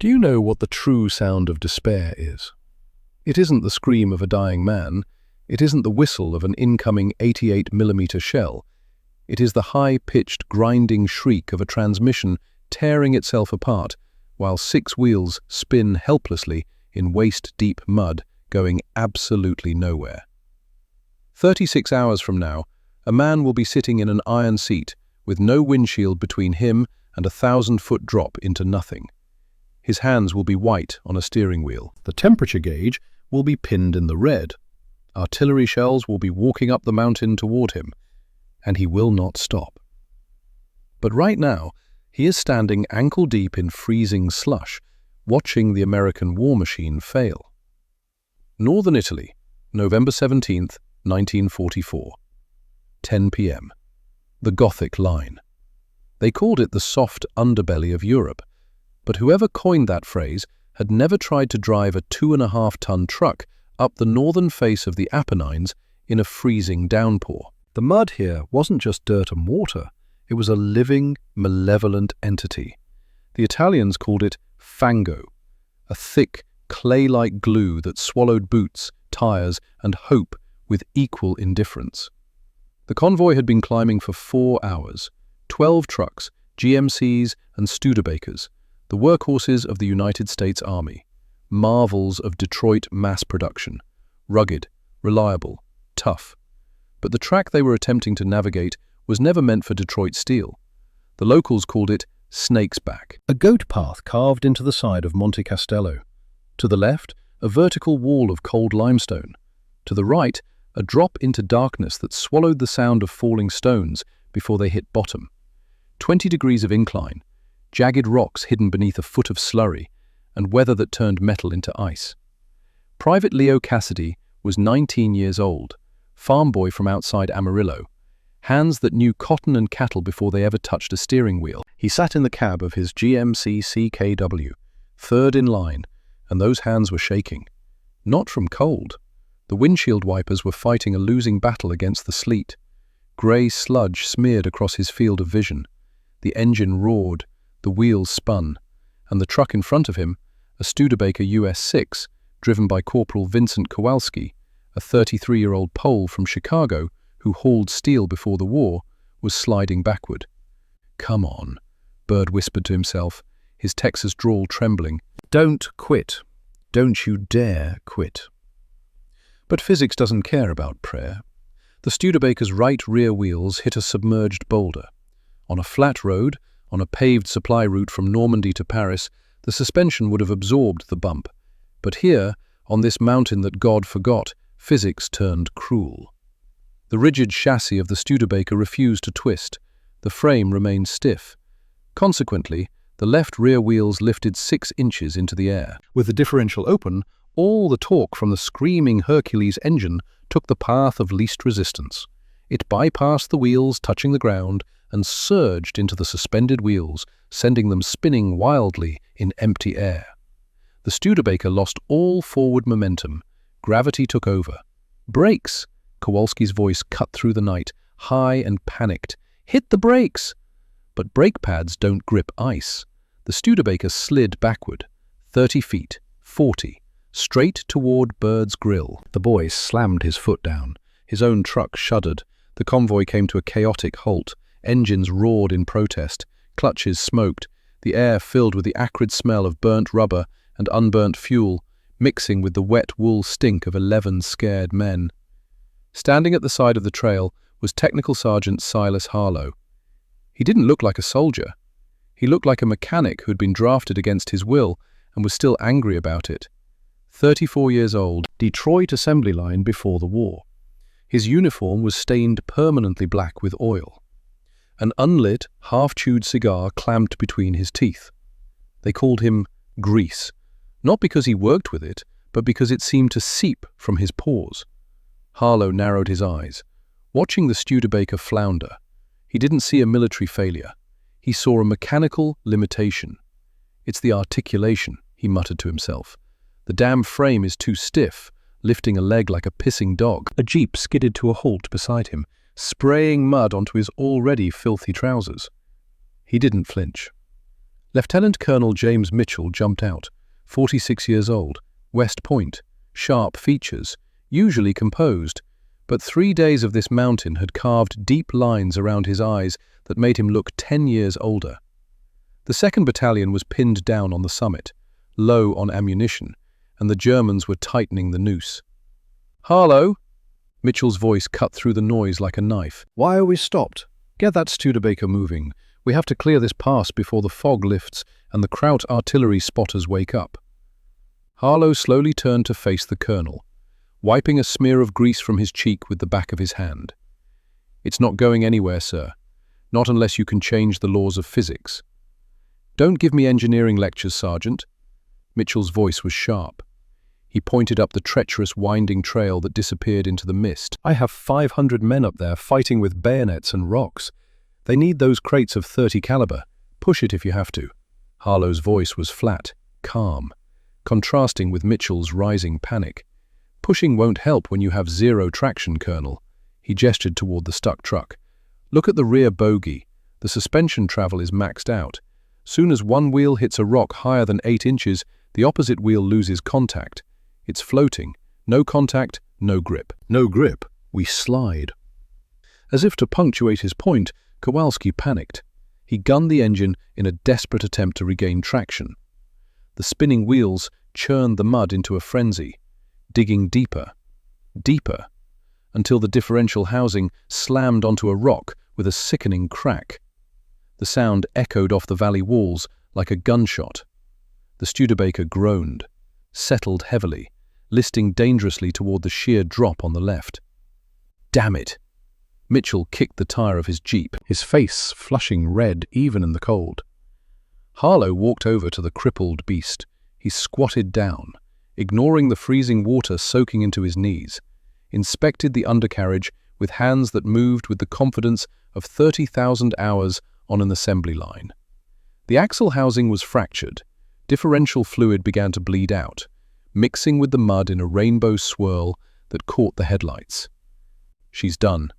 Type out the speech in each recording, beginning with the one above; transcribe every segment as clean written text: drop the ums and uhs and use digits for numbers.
Do you know what the true sound of despair is? It isn't the scream of a dying man. It isn't the whistle of an incoming 88mm shell. It is the high-pitched, grinding shriek of a transmission tearing itself apart while 6 wheels spin helplessly in waist-deep mud going absolutely nowhere. 36 hours from now, a man will be sitting in an iron seat with no windshield between him and a 1,000-foot drop into nothing. His hands will be white on a steering wheel. The temperature gauge will be pinned in the red. Artillery shells will be walking up the mountain toward him, and he will not stop. But right now, he is standing ankle-deep in freezing slush, watching the American war machine fail. Northern Italy, November 17th, 1944. 10 p.m. The Gothic Line. They called it the soft underbelly of Europe, but whoever coined that phrase had never tried to drive a 2.5-ton truck up the northern face of the Apennines in a freezing downpour. The mud here wasn't just dirt and water, it was a living, malevolent entity. The Italians called it fango, a thick, clay-like glue that swallowed boots, tires, and hope with equal indifference. The convoy had been climbing for 4 hours. 12 trucks, GMCs, and Studebakers, the workhorses of the United States Army, marvels of Detroit mass production, rugged, reliable, tough. But the track they were attempting to navigate was never meant for Detroit steel. The locals called it Snake's Back, a goat path carved into the side of Monte Castello. To the left, a vertical wall of cold limestone. To the right, a drop into darkness that swallowed the sound of falling stones before they hit bottom. 20 degrees of incline, jagged rocks hidden beneath a foot of slurry, and weather that turned metal into ice. Private Leo Cassidy was 19 years old, farm boy from outside Amarillo, hands that knew cotton and cattle before they ever touched a steering wheel. He sat in the cab of his GMC CKW, third in line, and those hands were shaking. Not from cold. The windshield wipers were fighting a losing battle against the sleet. Grey sludge smeared across his field of vision. The engine roared, the wheels spun, and the truck in front of him, a Studebaker US-6, driven by Corporal Vincent Kowalski, a 33-year-old Pole from Chicago who hauled steel before the war, was sliding backward. "Come on," Bird whispered to himself, his Texas drawl trembling. "Don't quit. Don't you dare quit." But physics doesn't care about prayer. The Studebaker's right rear wheels hit a submerged boulder. On a flat road, on a paved supply route from Normandy to Paris, the suspension would have absorbed the bump. But here, on this mountain that God forgot, physics turned cruel. The rigid chassis of the Studebaker refused to twist. The frame remained stiff. Consequently, the left rear wheels lifted 6 inches into the air. With the differential open, all the torque from the screaming Hercules engine took the path of least resistance. It bypassed the wheels touching the ground and surged into the suspended wheels, sending them spinning wildly in empty air. The Studebaker lost all forward momentum. Gravity took over. "Brakes!" Kowalski's voice cut through the night, high and panicked. "Hit the brakes!" But brake pads don't grip ice. The Studebaker slid backward, 30 feet, 40, straight toward Bird's grill. The boy slammed his foot down. His own truck shuddered. The convoy came to a chaotic halt. Engines roared in protest. Clutches smoked. The air filled with the acrid smell of burnt rubber and unburnt fuel, mixing with the wet wool stink of 11 scared men. Standing at the side of the trail was Technical Sergeant Silas Harlow. He didn't look like a soldier. He looked like a mechanic who'd been drafted against his will and was still angry about it. 34 years old, Detroit assembly line before the war. His uniform was stained permanently black with oil. An unlit, half-chewed cigar clamped between his teeth. They called him Grease, not because he worked with it, but because it seemed to seep from his pores. Harlow narrowed his eyes, watching the Studebaker flounder. He didn't see a military failure. He saw a mechanical limitation. "It's the articulation," he muttered to himself. "The damn frame is too stiff, lifting a leg like a pissing dog." A jeep skidded to a halt beside him, spraying mud onto his already filthy trousers. He didn't flinch. Lieutenant Colonel James Mitchell jumped out, 46 years old, West Point, sharp features, usually composed, but 3 days of this mountain had carved deep lines around his eyes that made him look 10 years older. The 2nd Battalion was pinned down on the summit, low on ammunition, and the Germans were tightening the noose. "Harlow!" Mitchell's voice cut through the noise like a knife. "Why are we stopped? Get that Studebaker moving. We have to clear this pass before the fog lifts and the Kraut artillery spotters wake up." Harlow slowly turned to face the colonel, wiping a smear of grease from his cheek with the back of his hand. "It's not going anywhere, sir. Not unless you can change the laws of physics." "Don't give me engineering lectures, Sergeant." Mitchell's voice was sharp. He pointed up the treacherous winding trail that disappeared into the mist. "I have 500 men up there fighting with bayonets and rocks. They need those crates of .30 caliber. Push it if you have to." Harlow's voice was flat, calm, contrasting with Mitchell's rising panic. "Pushing won't help when you have zero traction, Colonel." He gestured toward the stuck truck. "Look at the rear bogie. The suspension travel is maxed out. Soon as one wheel hits a rock higher than 8 inches, the opposite wheel loses contact. It's floating. No contact, no grip. No grip. We slide." As if to punctuate his point, Kowalski panicked. He gunned the engine in a desperate attempt to regain traction. The spinning wheels churned the mud into a frenzy, digging deeper, deeper, until the differential housing slammed onto a rock with a sickening crack. The sound echoed off the valley walls like a gunshot. The Studebaker groaned, settled heavily, listing dangerously toward the sheer drop on the left. "Damn it!" Mitchell kicked the tire of his Jeep, his face flushing red even in the cold. Harlow walked over to the crippled beast. He squatted down, ignoring the freezing water soaking into his knees, inspected the undercarriage with hands that moved with the confidence of 30,000 hours on an assembly line. The axle housing was fractured. Differential fluid began to bleed out, mixing with the mud in a rainbow swirl that caught the headlights. "She's done."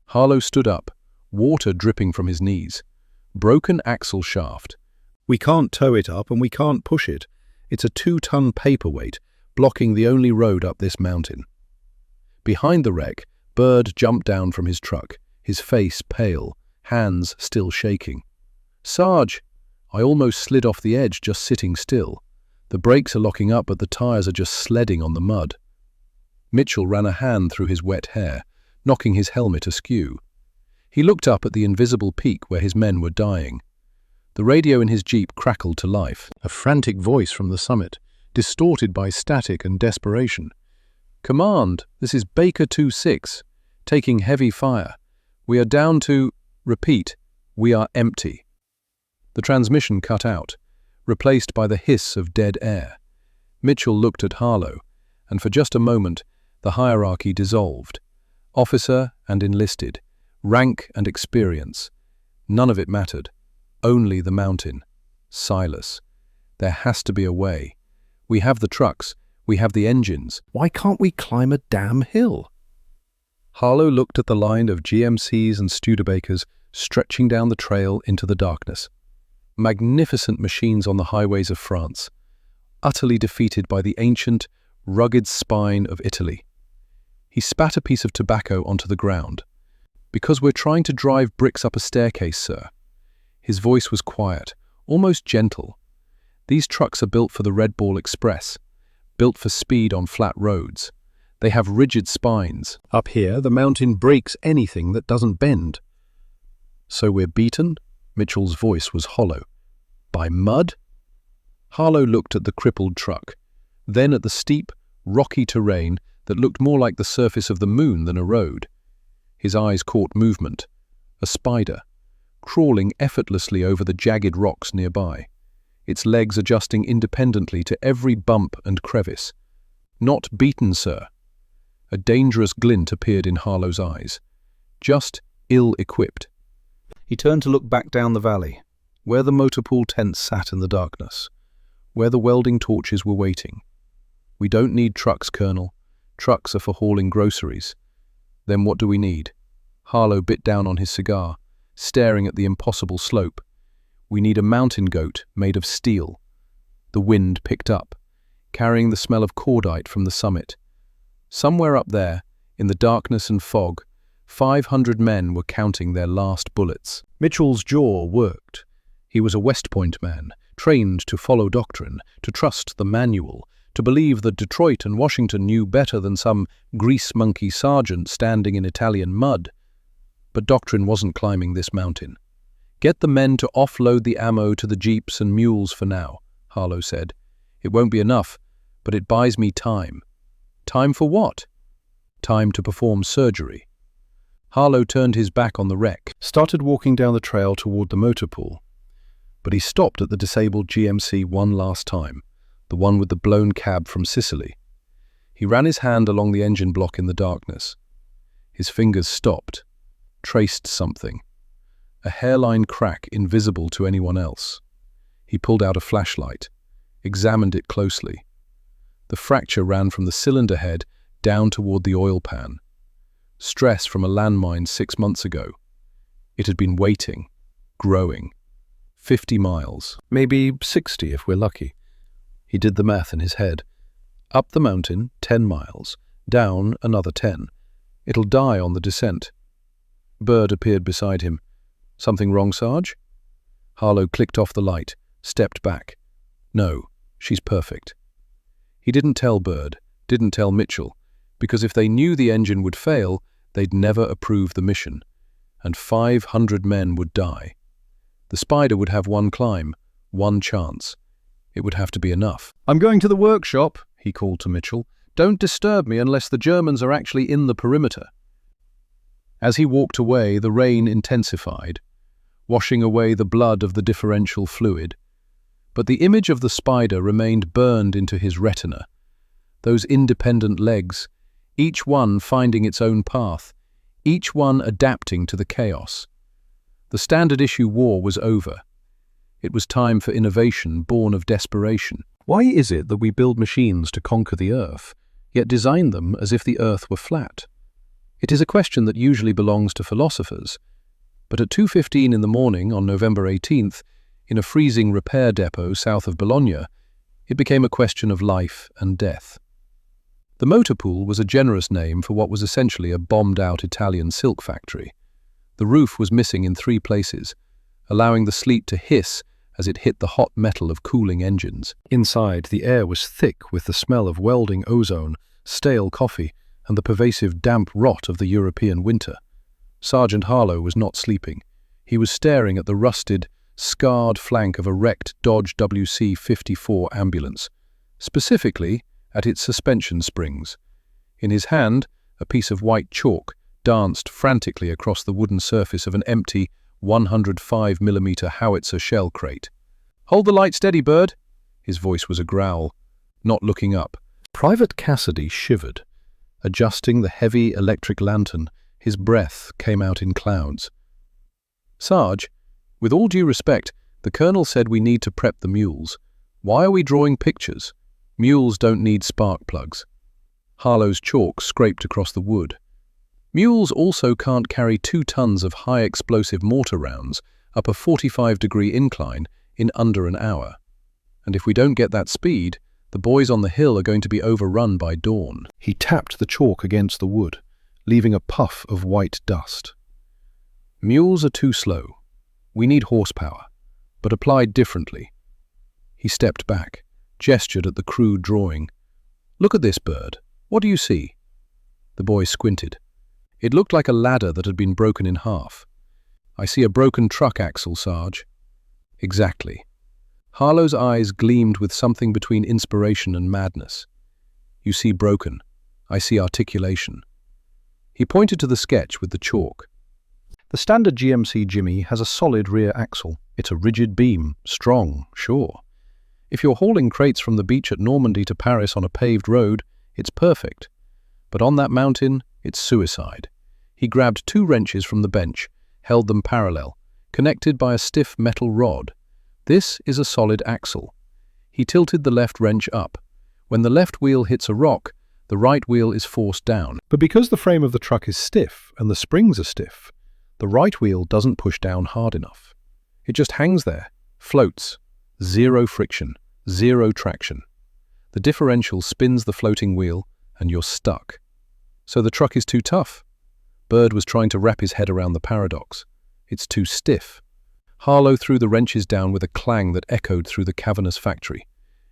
Harlow stood up, water dripping from his knees. Broken axle shaft. "We can't tow it up and we can't push it. It's a 2-ton paperweight, blocking the only road up this mountain." Behind the wreck, Bird jumped down from his truck, his face pale, hands still shaking. "Sarge, I almost slid off the edge just sitting still. The brakes are locking up, but the tires are just sledding on the mud." Mitchell ran a hand through his wet hair, knocking his helmet askew. He looked up at the invisible peak where his men were dying. The radio in his Jeep crackled to life, a frantic voice from the summit, distorted by static and desperation. "Command, this is Baker 2-6, taking heavy fire. We are down to, repeat, we are empty." The transmission cut out, replaced by the hiss of dead air. Mitchell looked at Harlow, and for just a moment, the hierarchy dissolved. Officer and enlisted, rank and experience. None of it mattered. Only the mountain. Silas. There has to be a way. We have the trucks. We have the engines. Why can't we climb a damn hill? Harlow looked at the line of GMCs and Studebakers stretching down the trail into the darkness. Magnificent machines on the highways of France, utterly defeated by the ancient, rugged spine of Italy. He spat a piece of tobacco onto the ground. "Because we're trying to drive bricks up a staircase, sir." His voice was quiet, almost gentle. "These trucks are built for the Red Ball Express, built for speed on flat roads. They have rigid spines. Up here, the mountain breaks anything that doesn't bend." "So we're beaten?" Mitchell's voice was hollow. "By mud?" Harlow looked at the crippled truck, then at the steep, rocky terrain that looked more like the surface of the moon than a road. His eyes caught movement. A spider, crawling effortlessly over the jagged rocks nearby, its legs adjusting independently to every bump and crevice. "Not beaten, sir." A dangerous glint appeared in Harlow's eyes. "Just ill-equipped." He turned to look back down the valley, where the motor pool tents sat in the darkness, where the welding torches were waiting. "We don't need trucks, Colonel. Trucks are for hauling groceries." "Then what do we need?" Harlow bit down on his cigar, staring at the impossible slope. We need a mountain goat made of steel. The wind picked up, carrying the smell of cordite from the summit. Somewhere up there, in the darkness and fog, 500 men were counting their last bullets. Mitchell's jaw worked. He was a West Point man, trained to follow doctrine, to trust the manual, to believe that Detroit and Washington knew better than some grease monkey sergeant standing in Italian mud. But doctrine wasn't climbing this mountain. "Get the men to offload the ammo to the jeeps and mules for now," Harlow said. "It won't be enough, but it buys me time." Time for what? Time to perform surgery. Harlow turned his back on the wreck, started walking down the trail toward the motor pool. But he stopped at the disabled GMC one last time, the one with the blown cab from Sicily. He ran his hand along the engine block in the darkness. His fingers stopped, traced something. A hairline crack invisible to anyone else. He pulled out a flashlight, examined it closely. The fracture ran from the cylinder head down toward the oil pan. Stress from a landmine 6 months ago. It had been waiting, growing. 50 miles, maybe 60 if we're lucky. He did the math in his head. Up the mountain, 10 miles. Down, another 10. It'll die on the descent. Bird appeared beside him. "Something wrong, Sarge?" Harlow clicked off the light, stepped back. "No, she's perfect." He didn't tell Bird, didn't tell Mitchell, because if they knew the engine would fail, they'd never approve the mission, and 500 men would die. The Spider would have one climb, one chance. It would have to be enough. "I'm going to the workshop," he called to Mitchell. "Don't disturb me unless the Germans are actually in the perimeter." As he walked away, the rain intensified, washing away the blood of the differential fluid. But the image of the Spider remained burned into his retina. Those independent legs, each one finding its own path, each one adapting to the chaos. The Standard Issue war was over. It was time for innovation born of desperation. Why is it that we build machines to conquer the Earth, yet design them as if the Earth were flat? It is a question that usually belongs to philosophers, but at 2:15 in the morning on November 18th, in a freezing repair depot south of Bologna, it became a question of life and death. The motor pool was a generous name for what was essentially a bombed-out Italian silk factory. The roof was missing in 3 places, allowing the sleet to hiss as it hit the hot metal of cooling engines. Inside, the air was thick with the smell of welding ozone, stale coffee, and the pervasive damp rot of the European winter. Sergeant Harlow was not sleeping. He was staring at the rusted, scarred flank of a wrecked Dodge WC-54 ambulance, specifically at its suspension springs. In his hand, a piece of white chalk danced frantically across the wooden surface of an empty 105mm howitzer shell crate. "Hold the light steady, Bird." His voice was a growl. Not looking up, Private Cassidy shivered. Adjusting the heavy electric lantern, his breath came out in clouds. "Sarge, with all due respect, the Colonel said we need to prep the mules. Why are we drawing pictures? Mules don't need spark plugs." Harlow's chalk scraped across the wood. "Mules also can't carry 2 tons of high-explosive mortar rounds up a 45-degree incline in under an hour. And if we don't get that speed, the boys on the hill are going to be overrun by dawn." He tapped the chalk against the wood, leaving a puff of white dust. "Mules are too slow. We need horsepower, but applied differently." He stepped back, gestured at the crude drawing. "Look at this, Bird. What do you see?" The boy squinted. It looked like a ladder that had been broken in half. "I see a broken truck axle, Sarge." "Exactly." Harlow's eyes gleamed with something between inspiration and madness. "You see broken. I see articulation." He pointed to the sketch with the chalk. "The standard GMC Jimmy has a solid rear axle. It's a rigid beam, strong, sure. If you're hauling crates from the beach at Normandy to Paris on a paved road, it's perfect. But on that mountain, it's suicide." He grabbed 2 wrenches from the bench, held them parallel, connected by a stiff metal rod. "This is a solid axle." He tilted the left wrench up. When the left wheel hits a rock, the right wheel is forced down. But because the frame of the truck is stiff and the springs are stiff, the right wheel doesn't push down hard enough. It just hangs there, Floats. Zero friction. Zero traction. The differential spins the floating wheel, and you're stuck. So the truck is too tough. Bird was trying to wrap his head around the paradox. It's too stiff. Harlow threw the wrenches down with a clang that echoed through the cavernous factory.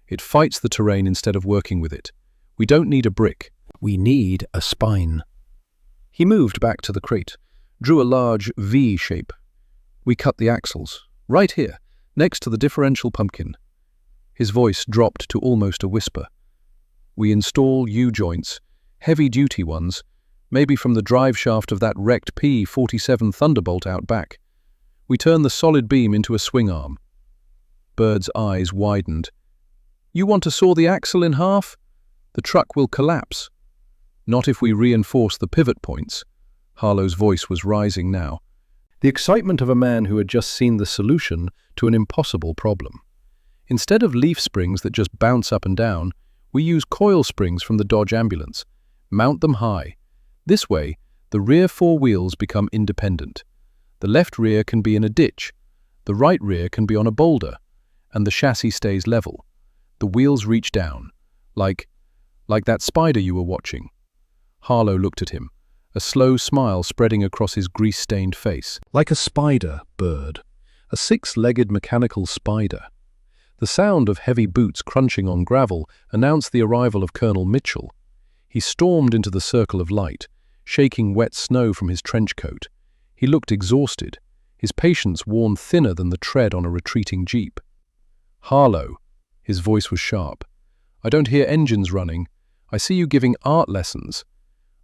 It fights the terrain instead of working with it. We don't need a brick. We need a spine. He moved back to the crate, drew a large V shape. We cut the axles, right here, next to the differential pumpkin. His voice dropped to almost a whisper. We install U-joints, heavy-duty ones, maybe from the drive shaft of that wrecked P-47 Thunderbolt out back. We turn the solid beam into a swing arm. Bird's eyes widened. You want to saw the axle in half? The truck will collapse. Not if we reinforce the pivot points. Harlow's voice was rising now. The excitement of a man who had just seen the solution to an impossible problem. Instead of leaf springs that just bounce up and down, we use coil springs from the Dodge ambulance. Mount them high. This way, the rear four wheels become independent. The left rear can be in a ditch, the right rear can be on a boulder, and the chassis stays level. The wheels reach down, like that spider you were watching. Harlow looked at him, a slow smile spreading across his grease-stained face. Like a spider, Bird. A six-legged mechanical spider. The sound of heavy boots crunching on gravel announced the arrival of Colonel Mitchell. He stormed into the circle of light, shaking wet snow from his trench coat. He looked exhausted, his patience worn thinner than the tread on a retreating jeep. Harlow, his voice was sharp. I don't hear engines running. I see you giving art lessons.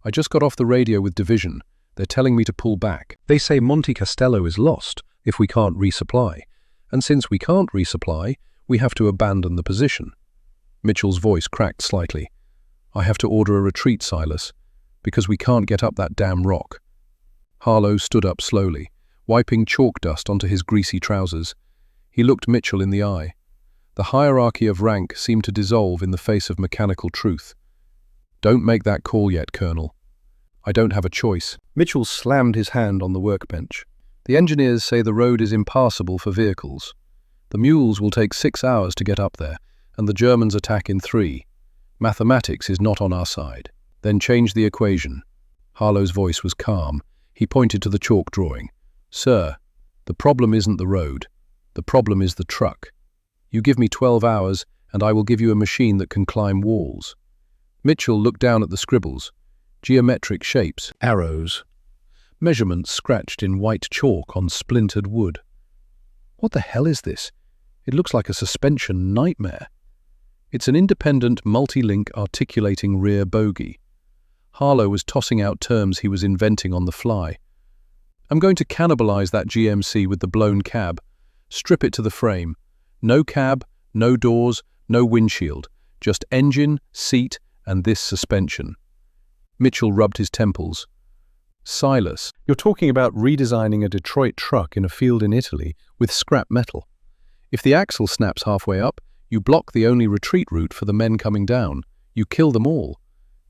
I just got off the radio with Division. They're telling me to pull back. They say Monte Castello is lost if we can't resupply. And since we can't resupply, we have to abandon the position. Mitchell's voice cracked slightly. I have to order a retreat, Silas, because we can't get up that damn rock. Harlow stood up slowly, wiping chalk dust onto his greasy trousers. He looked Mitchell in the eye. The hierarchy of rank seemed to dissolve in the face of mechanical truth. Don't make that call yet, Colonel. I don't have a choice. Mitchell slammed his hand on the workbench. The engineers say the road is impassable for vehicles. The mules will take 6 hours to get up there, and the Germans attack in 3. Mathematics is not on our side. Then change the equation. Harlow's voice was calm. He pointed to the chalk drawing. Sir, the problem isn't the road. The problem is the truck. You give me 12 hours, and I will give you a machine that can climb walls. Mitchell looked down at the scribbles. Geometric shapes, arrows, measurements scratched in white chalk on splintered wood. What the hell is this? It looks like a suspension nightmare. It's an independent, multi-link articulating rear bogie. Harlow was tossing out terms he was inventing on the fly. I'm going to cannibalize that GMC with the blown cab. Strip it to the frame. No cab, no doors, no windshield. Just engine, seat, and this suspension. Mitchell rubbed his temples. Silas, you're talking about redesigning a Detroit truck in a field in Italy with scrap metal. If the axle snaps halfway up, you block the only retreat route for the men coming down. You kill them all.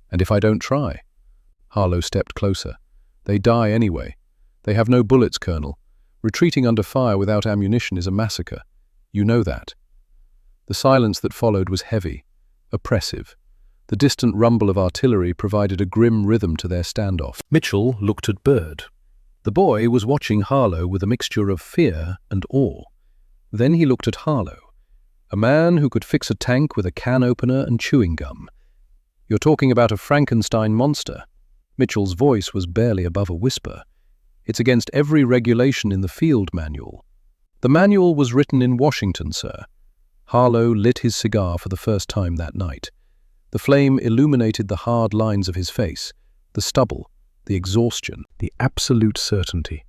And if I don't try? Harlow stepped closer. They die anyway. They have no bullets, Colonel. Retreating under fire without ammunition is a massacre. You know that. The silence that followed was heavy, oppressive. The distant rumble of artillery provided a grim rhythm to their standoff. Mitchell looked at Bird. The boy was watching Harlow with a mixture of fear and awe. Then he looked at Harlow, a man who could fix a tank with a can opener and chewing gum. You're talking about a Frankenstein monster. Mitchell's voice was barely above a whisper. It's against every regulation in the field manual. The manual was written in Washington, sir. Harlow lit his cigar for the first time that night. The flame illuminated the hard lines of his face, the stubble, the exhaustion, the absolute certainty.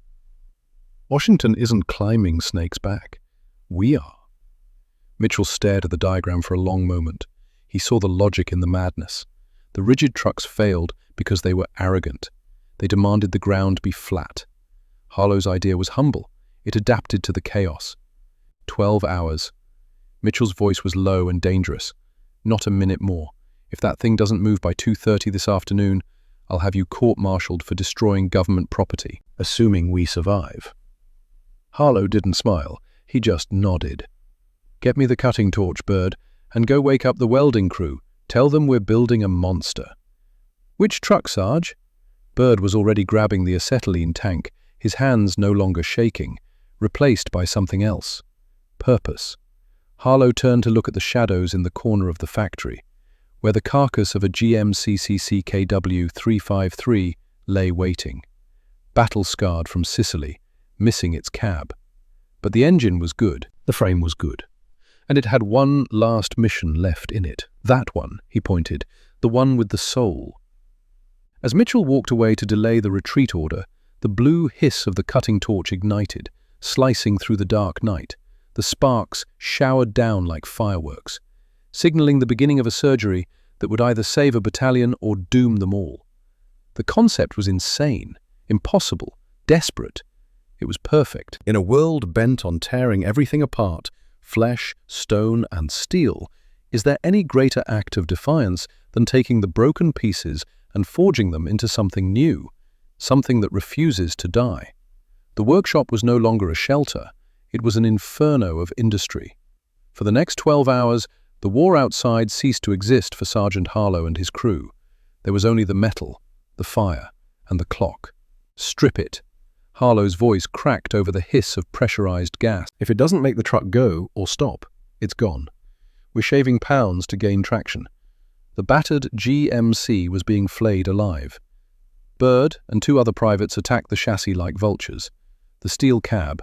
Washington isn't climbing Snake's back. We are. Mitchell stared at the diagram for a long moment. He saw the logic in the madness. The rigid trucks failed because they were arrogant. They demanded the ground be flat. Harlow's idea was humble. It adapted to the chaos. 12 hours. Mitchell's voice was low and dangerous. Not a minute more. If that thing doesn't move by 2:30 this afternoon, I'll have you court-martialed for destroying government property, assuming we survive. Harlow didn't smile. He just nodded. "Get me the cutting torch, Bird, and go wake up the welding crew. Tell them we're building a monster." "Which truck, Sarge?" Bird was already grabbing the acetylene tank, his hands no longer shaking, replaced by something else. Purpose. Harlow turned to look at the shadows in the corner of the factory, where the carcass of a GMCCC WW353 lay waiting, battle-scarred from Sicily, missing its cab. But the engine was good, the frame was good, and it had one last mission left in it. That one, he pointed, the one with the soul. As Mitchell walked away to delay the retreat order, the blue hiss of the cutting torch ignited, slicing through the dark night. The sparks showered down like fireworks, signaling the beginning of a surgery that would either save a battalion or doom them all. The concept was insane, impossible, desperate. It was perfect. In a world bent on tearing everything apart, flesh, stone, and steel, is there any greater act of defiance than taking the broken pieces and forging them into something new, something that refuses to die? The workshop was no longer a shelter. It was an inferno of industry. For the next 12 hours, the war outside ceased to exist for Sergeant Harlow and his crew. There was only the metal, the fire, and the clock. "Strip it." Harlow's voice cracked over the hiss of pressurized gas. "If it doesn't make the truck go or stop, it's gone. We're shaving pounds to gain traction." The battered GMC was being flayed alive. Bird and 2 other privates attacked the chassis like vultures. The steel cab,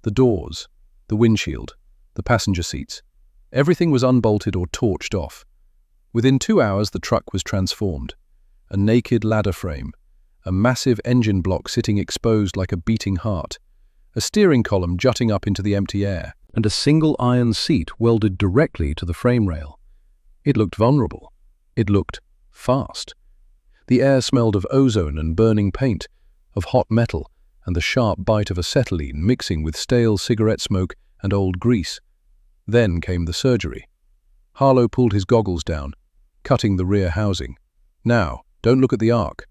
the doors, the windshield, the passenger seats. Everything was unbolted or torched off. Within 2 hours, the truck was transformed. A naked ladder frame, a massive engine block sitting exposed like a beating heart, a steering column jutting up into the empty air, and a single iron seat welded directly to the frame rail. It looked vulnerable. It looked fast. The air smelled of ozone and burning paint, of hot metal, and the sharp bite of acetylene mixing with stale cigarette smoke and old grease. Then came the surgery. Harlow pulled his goggles down, cutting the rear housing. "Now, don't look at the arc."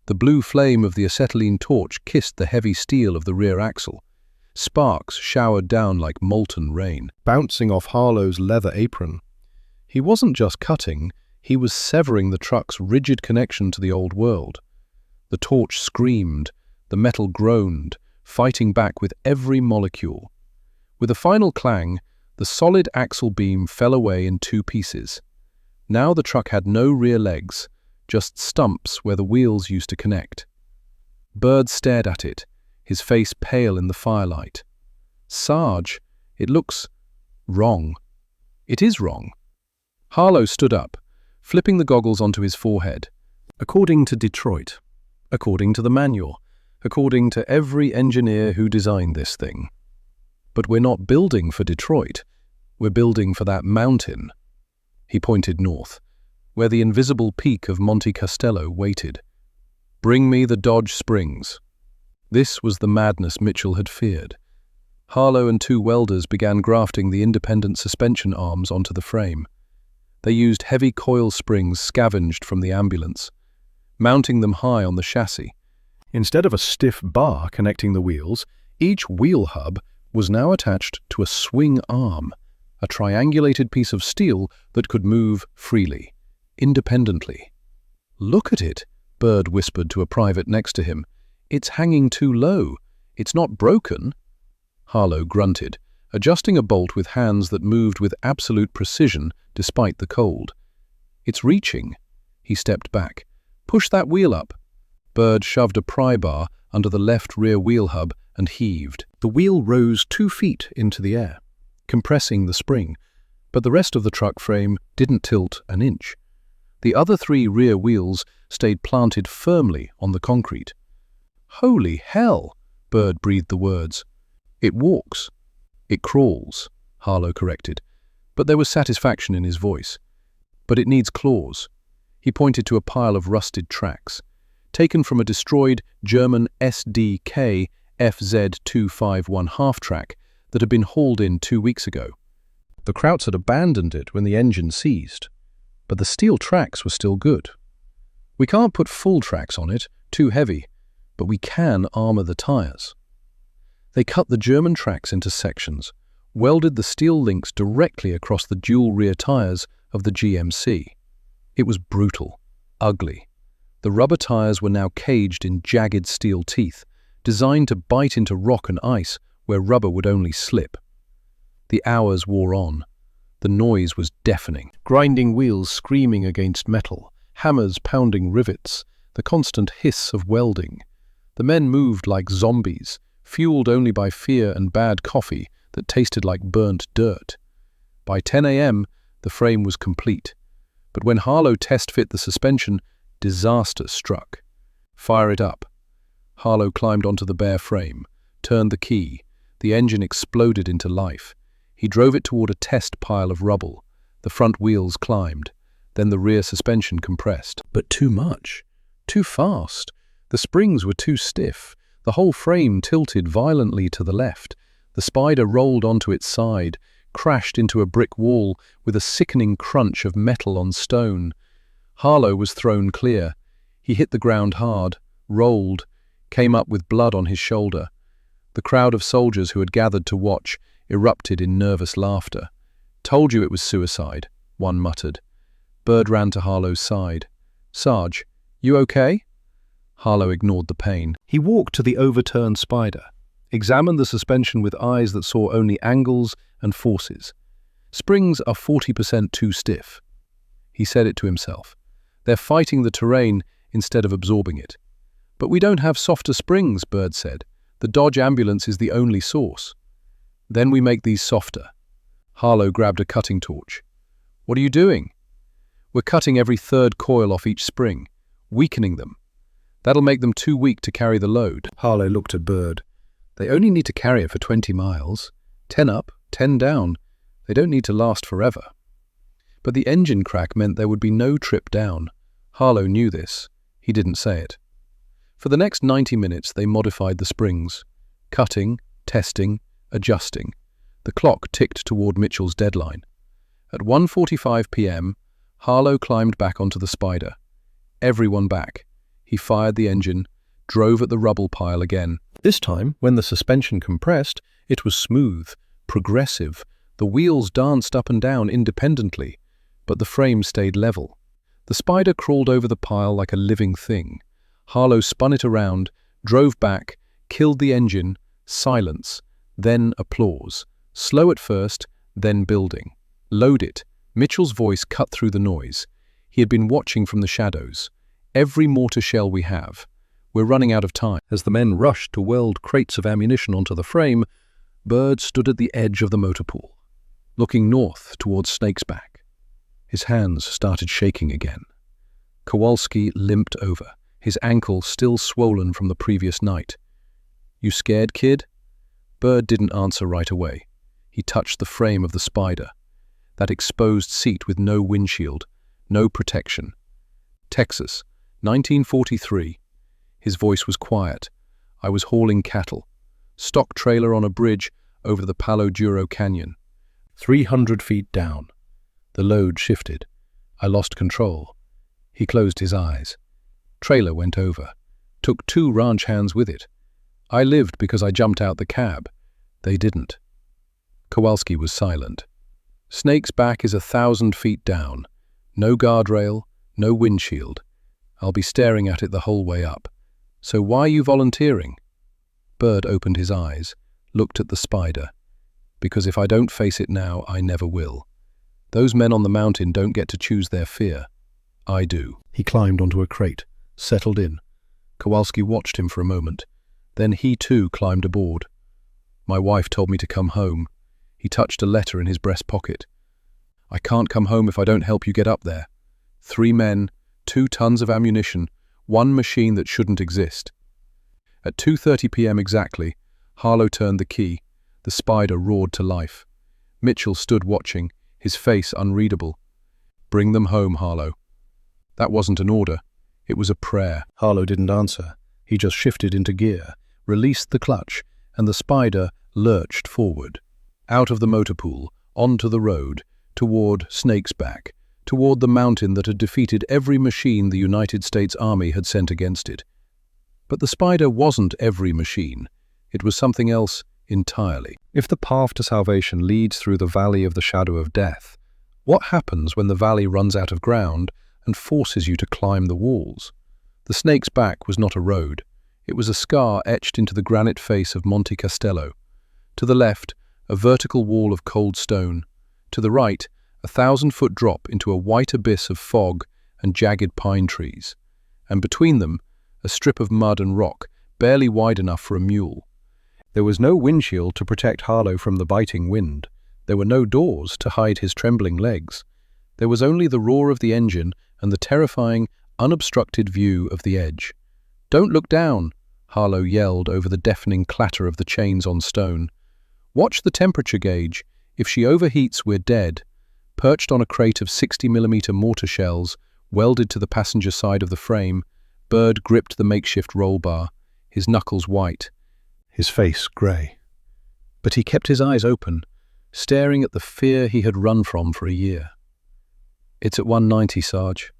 The blue flame of the acetylene torch kissed the heavy steel of the rear axle. Sparks showered down like molten rain, bouncing off Harlow's leather apron. He wasn't just cutting, he was severing the truck's rigid connection to the old world. The torch screamed, the metal groaned, fighting back with every molecule. With a final clang, the solid axle beam fell away in 2 pieces. Now the truck had no rear legs, just stumps where the wheels used to connect. Bird stared at it, his face pale in the firelight. "Sarge, it looks wrong." "It is wrong." Harlow stood up, flipping the goggles onto his forehead. "According to Detroit, according to the manual, according to every engineer who designed this thing. But we're not building for Detroit. We're building for that mountain." He pointed north, where the invisible peak of Monte Castello waited. "Bring me the Dodge Springs." This was the madness Mitchell had feared. Harlow and 2 welders began grafting the independent suspension arms onto the frame. They used heavy coil springs scavenged from the ambulance, mounting them high on the chassis. Instead of a stiff bar connecting the wheels, each wheel hub was now attached to a swing arm, a triangulated piece of steel that could move freely, independently. "Look at it," Bird whispered to a private next to him. "It's hanging too low. It's not broken." Harlow grunted, adjusting a bolt with hands that moved with absolute precision despite the cold. "It's reaching." He stepped back. "Push that wheel up." Bird shoved a pry bar under the left rear wheel hub and heaved. The wheel rose 2 feet into the air, compressing the spring, but the rest of the truck frame didn't tilt an inch. The other 3 rear wheels stayed planted firmly on the concrete. "Holy hell!" Bird breathed the words. "It walks." "It crawls," Harlow corrected, but there was satisfaction in his voice. "But it needs claws." He pointed to a pile of rusted tracks, taken from a destroyed German SDK FZ251 half-track that had been hauled in 2 weeks ago. The Krauts had abandoned it when the engine seized, but the steel tracks were still good. "We can't put full tracks on it, too heavy, but we can armor the tires." They cut the German tracks into sections, welded the steel links directly across the dual rear tires of the GMC. It was brutal, ugly. The rubber tires were now caged in jagged steel teeth, designed to bite into rock and ice where rubber would only slip. The hours wore on. The noise was deafening. Grinding wheels screaming against metal, hammers pounding rivets, the constant hiss of welding. The men moved like zombies, fueled only by fear and bad coffee that tasted like burnt dirt. By 10 a.m., the frame was complete. But when Harlow test-fit the suspension, disaster struck. Fire it up. Harlow climbed onto the bare frame, turned the key. The engine exploded into life. He drove it toward a test pile of rubble. The front wheels climbed. Then the rear suspension compressed. But too much. Too fast. The springs were too stiff. The whole frame tilted violently to the left. The Spider rolled onto its side, crashed into a brick wall with a sickening crunch of metal on stone. Harlow was thrown clear. He hit the ground hard, rolled, came up with blood on his shoulder. The crowd of soldiers who had gathered to watch erupted in nervous laughter. "Told you it was suicide," one muttered. Bird ran to Harlow's side. "Sarge, you okay?" Harlow ignored the pain. He walked to the overturned Spider, examined the suspension with eyes that saw only angles and forces. "Springs are 40% too stiff." He said it to himself. "They're fighting the terrain instead of absorbing it." "But we don't have softer springs," Bird said. "The Dodge ambulance is the only source." "Then we make these softer." Harlow grabbed a cutting torch. "What are you doing?" "We're cutting every third coil off each spring, weakening them. That'll make them too weak to carry the load." Harlow looked at Bird. "They only need to carry it for 20 miles. 10 up, 10 down. They don't need to last forever." But the engine crack meant there would be no trip down. Harlow knew this. He didn't say it. For the next 90 minutes they modified the springs, cutting, testing, adjusting. The clock ticked toward Mitchell's deadline. At 1:45 p.m., Harlow climbed back onto the Spider. Everyone back. He fired the engine, drove at the rubble pile again. This time, when the suspension compressed, it was smooth, progressive. The wheels danced up and down independently, but the frame stayed level. The Spider crawled over the pile like a living thing. Harlow spun it around, drove back, killed the engine, silence, then applause. Slow at first, then building. "Load it." Mitchell's voice cut through the noise. He had been watching from the shadows. "Every mortar shell we have. We're running out of time." As the men rushed to weld crates of ammunition onto the frame, Bird stood at the edge of the motor pool, looking north towards Snake's Back. His hands started shaking again. Kowalski limped over, his ankle still swollen from the previous night. "You scared, kid?" Bird didn't answer right away. He touched the frame of the Spider, that exposed seat with no windshield, no protection. "Texas, 1943. His voice was quiet. "I was hauling cattle. Stock trailer on a bridge over the Palo Duro Canyon. 300 feet down. The load shifted. I lost control." He closed his eyes. "Trailer went over. Took 2 ranch hands with it. I lived because I jumped out the cab. They didn't." Kowalski was silent. "Snake's Back is 1,000 feet down. No guardrail, no windshield. I'll be staring at it the whole way up. So why are you volunteering?" Bird opened his eyes, looked at the Spider. "Because if I don't face it now, I never will. Those men on the mountain don't get to choose their fear. I do." He climbed onto a crate, settled in. Kowalski watched him for a moment. Then he too climbed aboard. "My wife told me to come home." He touched a letter in his breast pocket. "I can't come home if I don't help you get up there. 3 men, 2 tons of ammunition, 1 machine that shouldn't exist." At 2:30 p.m. exactly, Harlow turned the key. The Spider roared to life. Mitchell stood watching, his face unreadable. "Bring them home, Harlow." That wasn't an order. It was a prayer. Harlow didn't answer. He just shifted into gear, released the clutch, and the Spider lurched forward. Out of the motor pool, onto the road, toward Snake's Back, toward the mountain that had defeated every machine the United States Army had sent against it. But the Spider wasn't every machine. It was something else entirely. If the path to salvation leads through the valley of the shadow of death, what happens when the valley runs out of ground and forces you to climb the walls? The snake's back was not a road. It was a scar etched into the granite face of Monte Castello. To the left, a vertical wall of cold stone. To the right, a 1,000-foot drop into a white abyss of fog and jagged pine trees. And between them, a strip of mud and rock, barely wide enough for a mule. There was no windshield to protect Harlow from the biting wind. There were no doors to hide his trembling legs. There was only the roar of the engine and the terrifying, unobstructed view of the edge. "Don't look down," Harlow yelled over the deafening clatter of the chains on stone. "Watch the temperature gauge. If she overheats, we're dead." Perched on a crate of 60mm mortar shells, welded to the passenger side of the frame, Bird gripped the makeshift roll bar, his knuckles white, his face grey. But he kept his eyes open, staring at the fear he had run from for a year. "It's at 190, Sarge.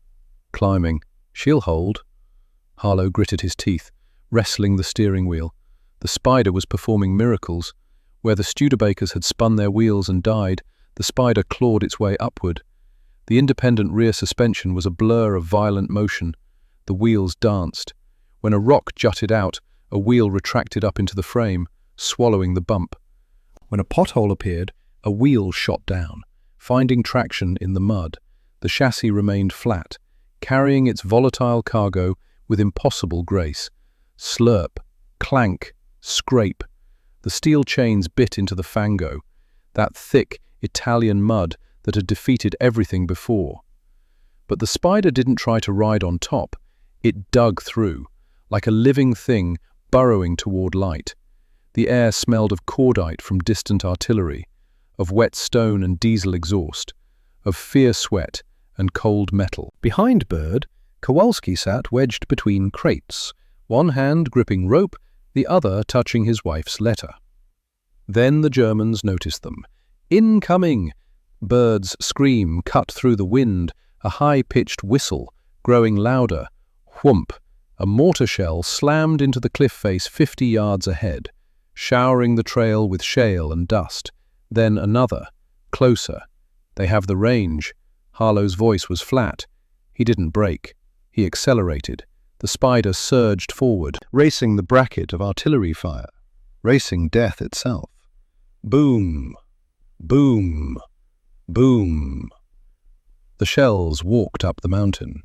Climbing. She'll hold." Harlow gritted his teeth, wrestling the steering wheel. The Spider was performing miracles. Where the Studebakers had spun their wheels and died, the Spider clawed its way upward. The independent rear suspension was a blur of violent motion. The wheels danced. When a rock jutted out, a wheel retracted up into the frame, swallowing the bump. When a pothole appeared, a wheel shot down, finding traction in the mud. The chassis remained flat, carrying its volatile cargo with impossible grace. Slurp, clank, scrape. The steel chains bit into the fango, that thick Italian mud that had defeated everything before. But the Spider didn't try to ride on top. It dug through, like a living thing burrowing toward light. The air smelled of cordite from distant artillery, of wet stone and diesel exhaust, of fierce sweat and cold metal. Behind Bird, Kowalski sat wedged between crates, one hand gripping rope, the other touching his wife's letter. Then the Germans noticed them. "Incoming!" Bird's scream cut through the wind, a high-pitched whistle, growing louder. Whoomp! A mortar shell slammed into the cliff face 50 yards ahead, showering the trail with shale and dust. Then another, closer. "They have the range." Harlow's voice was flat. He didn't brake. He accelerated. The Spider surged forward, racing the bracket of artillery fire, racing death itself. Boom! Boom! Boom! The shells walked up the mountain,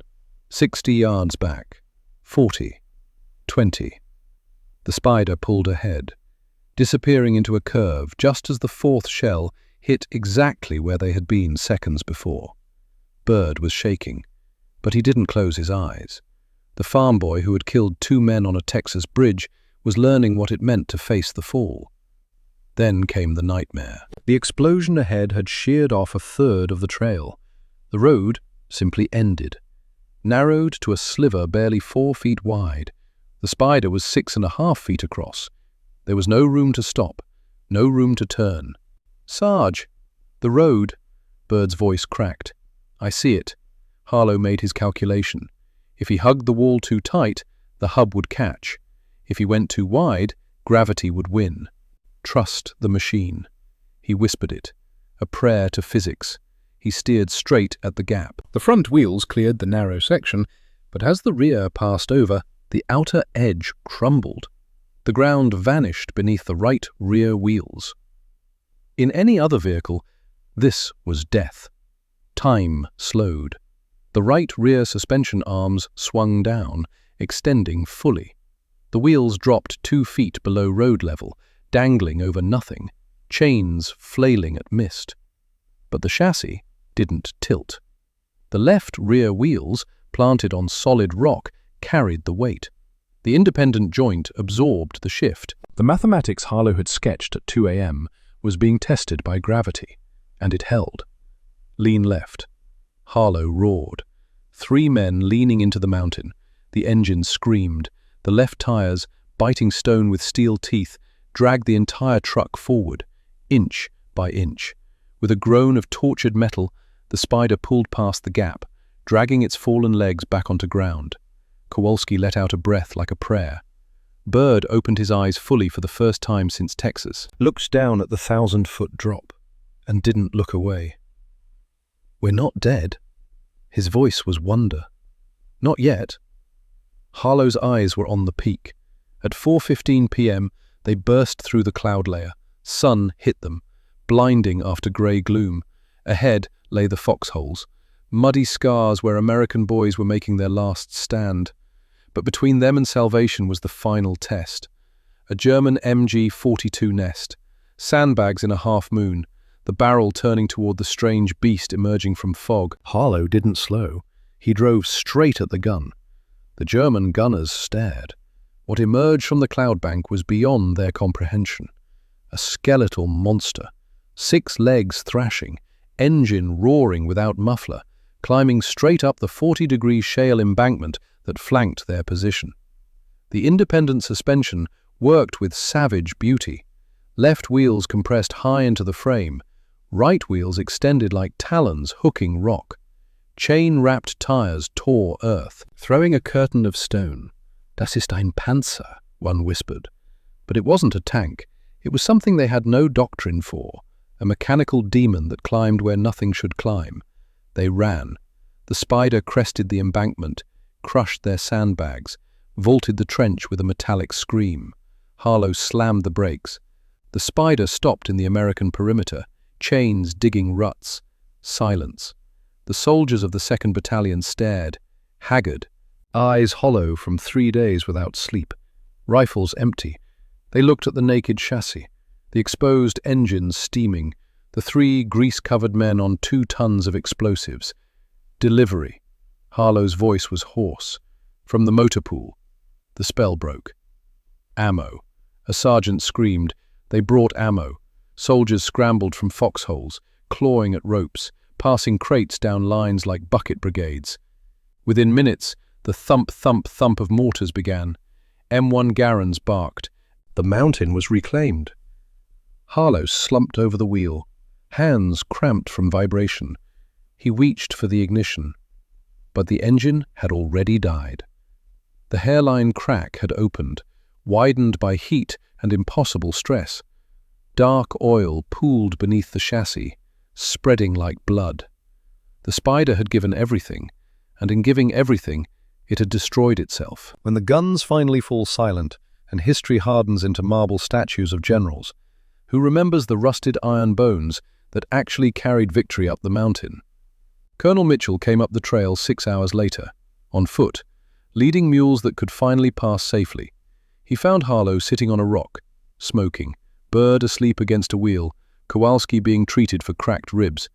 60 yards back, 40, 20. The Spider pulled ahead, disappearing into a curve just as the fourth shell hit exactly where they had been seconds before. Bird was shaking, but he didn't close his eyes. The farm boy who had killed 2 men on a Texas bridge was learning what it meant to face the fall. Then came the nightmare. The explosion ahead had sheared off a third of the trail. The road simply ended, narrowed to a sliver barely 4 feet wide. The Spider was 6.5 feet across. There was no room to stop, no room to turn. "Sarge!" "The road," Bird's voice cracked. "I see it." Harlow made his calculation. If he hugged the wall too tight, the hub would catch. If he went too wide, gravity would win. Trust the machine. He whispered it, a prayer to physics. He steered straight at the gap. The front wheels cleared the narrow section, but as the rear passed over, the outer edge crumbled. The ground vanished beneath the right rear wheels. In any other vehicle, this was death. Time slowed. The right rear suspension arms swung down, extending fully. The wheels dropped 2 feet below road level, dangling over nothing, chains flailing at mist. But the chassis didn't tilt. The left rear wheels, planted on solid rock, carried the weight. The independent joint absorbed the shift. The mathematics Harlow had sketched at 2 a.m. was being tested by gravity, and it held. Lean left. Harlow roared. 3 men leaning into the mountain. The engine screamed. The left tires, biting stone with steel teeth, dragged the entire truck forward, inch by inch. With a groan of tortured metal, the Spider pulled past the gap, dragging its fallen legs back onto ground. Kowalski let out a breath like a prayer. Bird opened his eyes fully for the first time since Texas, looked down at the 1,000-foot drop, and didn't look away. "We're not dead." His voice was wonder. "Not yet." Harlow's eyes were on the peak. At 4:15 p.m., they burst through the cloud layer. Sun hit them, blinding after grey gloom. Ahead lay the foxholes, muddy scars where American boys were making their last stand. But between them and salvation was the final test. A German MG-42 nest, sandbags in a half-moon, the barrel turning toward the strange beast emerging from fog. Harlow didn't slow. He drove straight at the gun. The German gunners stared. What emerged from the cloud bank was beyond their comprehension. A skeletal monster, 6 legs thrashing, engine roaring without muffler, climbing straight up the 40-degree shale embankment that flanked their position. The independent suspension worked with savage beauty. Left wheels compressed high into the frame, right wheels extended like talons hooking rock. Chain-wrapped tires tore earth, throwing a curtain of stone. "Das ist ein Panzer," one whispered. But it wasn't a tank. It was something they had no doctrine for, a mechanical demon that climbed where nothing should climb. They ran. The Spider crested the embankment, crushed their sandbags, vaulted the trench with a metallic scream. Harlow slammed the brakes. The Spider stopped in the American perimeter, chains digging ruts. Silence. The soldiers of the 2nd Battalion stared, haggard, eyes hollow from 3 days without sleep, rifles empty. They looked at the naked chassis, the exposed engines steaming, the 3 grease-covered men on 2 tons of explosives. Delivery. Harlow's voice was hoarse. From the motor pool. The spell broke. Ammo. A sergeant screamed. They brought ammo. Soldiers scrambled from foxholes, clawing at ropes, passing crates down lines like bucket brigades. Within minutes, the thump, thump, thump of mortars began. M1 Garrons barked. The mountain was reclaimed. Harlow slumped over the wheel, hands cramped from vibration. He reached for the ignition, but the engine had already died. The hairline crack had opened, widened by heat and impossible stress. Dark oil pooled beneath the chassis, spreading like blood. The Spider had given everything, and in giving everything, it had destroyed itself. When the guns finally fall silent and history hardens into marble statues of generals, who remembers the rusted iron bones that actually carried victory up the mountain? Colonel Mitchell came up the trail 6 hours later, on foot, leading mules that could finally pass safely. He found Harlow sitting on a rock, smoking, Bird asleep against a wheel, Kowalski being treated for cracked ribs.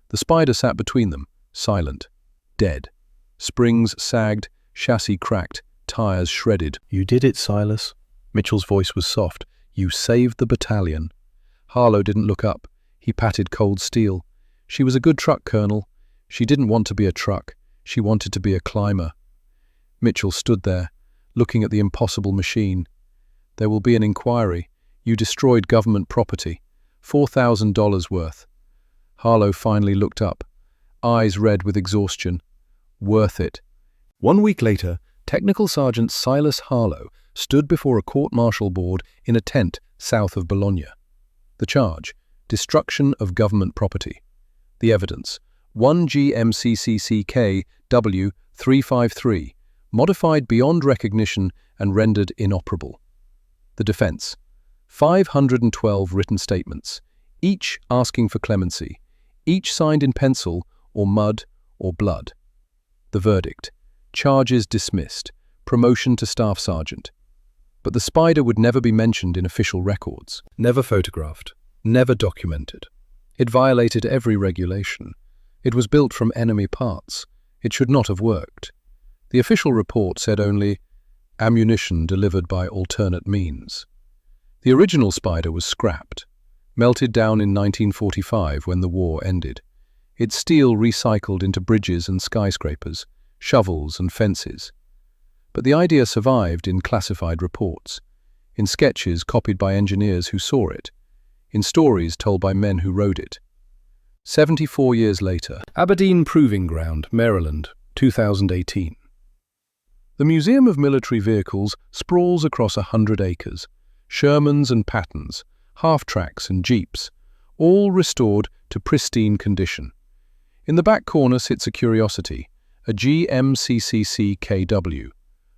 The Spider sat between them, silent, dead. Springs sagged, chassis cracked, tires shredded. "You did it, Silas." Mitchell's voice was soft. "You saved the battalion." Harlow didn't look up. He patted cold steel. "She was a good truck, Colonel. She didn't want to be a truck. She wanted to be a climber." Mitchell stood there, looking at the impossible machine. "There will be an inquiry. You destroyed government property. $4,000 worth." Harlow finally looked up, eyes red with exhaustion. "Worth it." 1 week later, Technical Sergeant Silas Harlow stood before a court-martial board in a tent south of Bologna. The charge: destruction of government property. The evidence: 1 GMCCCK W353, modified beyond recognition and rendered inoperable. The defense: 512 written statements, each asking for clemency, each signed in pencil or mud or blood. The verdict: charges dismissed, promotion to staff sergeant. But the Spider would never be mentioned in official records, never photographed, never documented. It violated every regulation. It was built from enemy parts. It should not have worked. The official report said only, ammunition delivered by alternate means. The original Spider was scrapped, melted down in 1945 when the war ended. Its steel recycled into bridges and skyscrapers, shovels and fences. But the idea survived in classified reports, in sketches copied by engineers who saw it, in stories told by men who rode it. 74 years later, Aberdeen Proving Ground, Maryland, 2018. The Museum of Military Vehicles sprawls across 100 acres. Shermans and Pattons, half-tracks and jeeps, all restored to pristine condition. In the back corner sits a curiosity, a GMCCC KW,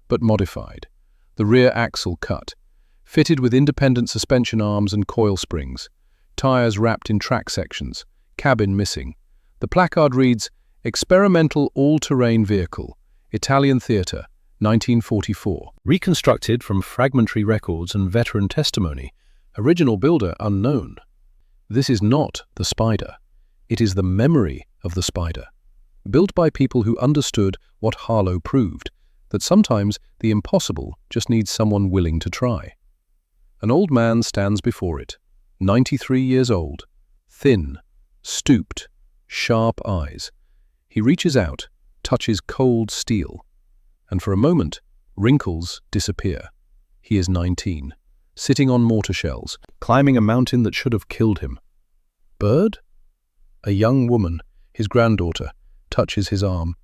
but modified. The rear axle cut, fitted with independent suspension arms and coil springs, tires wrapped in track sections, cabin missing. The placard reads, "Experimental All-Terrain Vehicle, Italian Theatre, 1944. Reconstructed from fragmentary records and veteran testimony. Original builder unknown." This is not the Spider. It is the memory of the Spider. Built by people who understood what Harlow proved, that sometimes the impossible just needs someone willing to try. An old man stands before it, 93 years old, thin, stooped, sharp eyes. He reaches out, touches cold steel, and for a moment, wrinkles disappear. He is 19, sitting on mortar shells, climbing a mountain that should have killed him. Bird? A young woman, his granddaughter, touches his arm.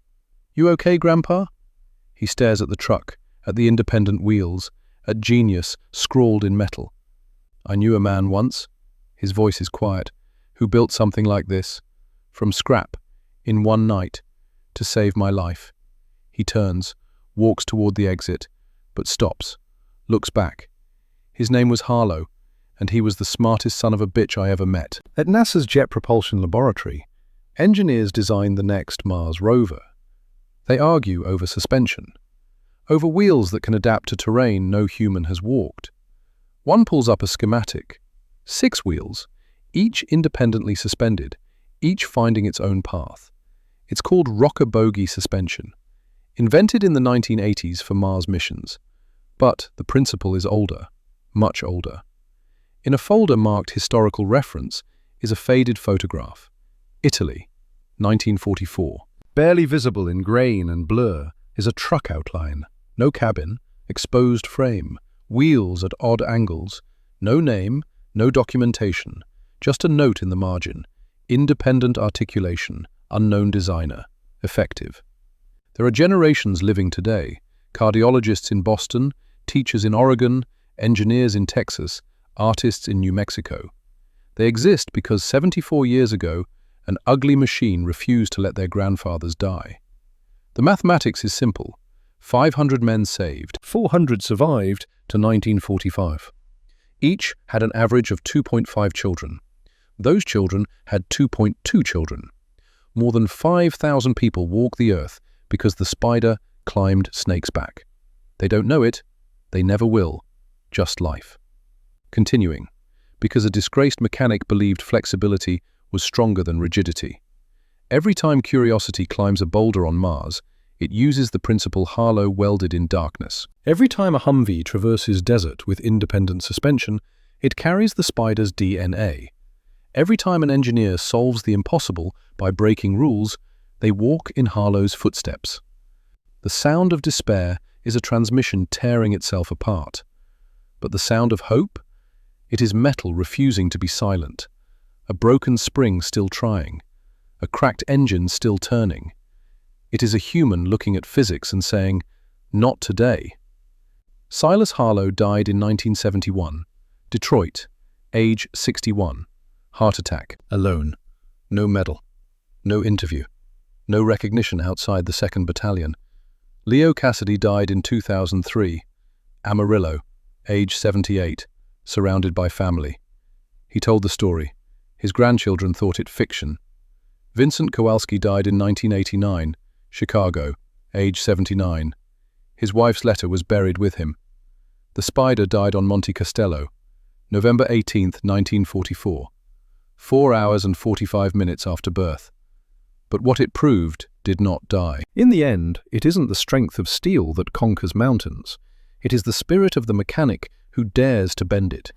"You okay, Grandpa?" He stares at the truck, at the independent wheels, at genius scrawled in metal. "I knew a man once," his voice is quiet, "who built something like this, from scrap, in one night, to save my life." He turns, walks toward the exit, but stops, looks back. His name was Harlow, and he was the smartest son of a bitch I ever met. At NASA's Jet Propulsion Laboratory, engineers designed the next Mars rover. They argue over suspension, over wheels that can adapt to terrain no human has walked. One pulls up a schematic. 6 wheels, each independently suspended, each finding its own path. It's called rocker bogie suspension, invented in the 1980s for Mars missions. But the principle is older, much older. In a folder marked historical reference is a faded photograph. Italy, 1944. Barely visible in grain and blur is a truck outline. No cabin, exposed frame, wheels at odd angles, no name, no documentation, just a note in the margin. Independent articulation, unknown designer, effective. There are generations living today, cardiologists in Boston, teachers in Oregon, engineers in Texas, artists in New Mexico. They exist because 74 years ago, an ugly machine refused to let their grandfathers die. The mathematics is simple. 500 men saved, 400 survived to 1945. Each had an average of 2.5 children. Those children had 2.2 children. More than 5,000 people walk the earth because the Spider climbed Snake's back. They don't know it, they never will, just life. Continuing, because a disgraced mechanic believed flexibility was stronger than rigidity. Every time Curiosity climbs a boulder on Mars, it uses the principle Harlow welded in darkness. Every time a Humvee traverses desert with independent suspension, it carries the Spider's DNA. Every time an engineer solves the impossible by breaking rules, they walk in Harlow's footsteps. The sound of despair is a transmission tearing itself apart. But the sound of hope? It is metal refusing to be silent. A broken spring still trying. A cracked engine still turning. It is a human looking at physics and saying, "Not today." Silas Harlow died in 1971. Detroit, age 61. Heart attack, alone. No medal. No interview. No recognition outside the 2nd Battalion. Leo Cassidy died in 2003. Amarillo, age 78, surrounded by family. He told the story. His grandchildren thought it fiction. Vincent Kowalski died in 1989, Chicago, age 79. His wife's letter was buried with him. The Spider died on Monte Castello, November 18, 1944. 4 hours and 45 minutes after birth. But what it proved did not die. In the end, it isn't the strength of steel that conquers mountains. It is the spirit of the mechanic who dares to bend it.